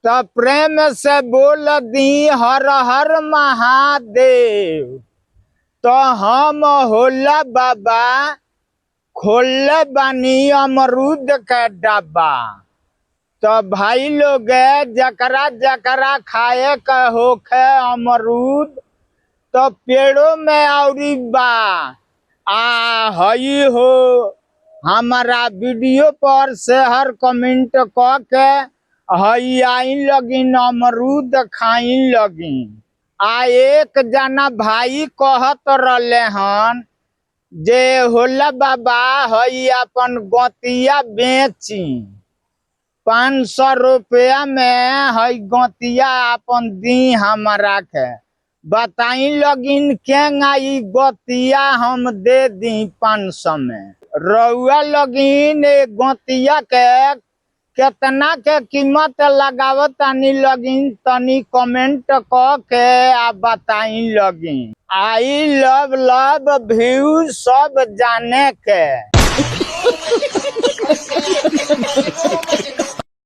तो प्रेम से बोल दी हर हर महादेव। तो हम होला बाबा खोल बानी अमरूद के डब्बा। तो भाई लोग जकरा जकरा खाए का होखे अमरूद तो पेड़ों में औरी बा हई हो हमारा वीडियो पर शेयर कमेंट क के हई आइन लगिन अमरूद खाइन लगिन। एक जना भाई कहत रहले हन जे होला बाबा हई अपन गतिया बेची 500 रुपया में हई गतिया अपन दी हमारा के। बताई लगिन केंगा ई गतिया हम दे दी 500 में। रउआ लगिन गतिया के केतना के कीमत लगावत तानी लगिन तनी कमेंट क के आ बताई लगिन। आई लव व्यू सब जाने के।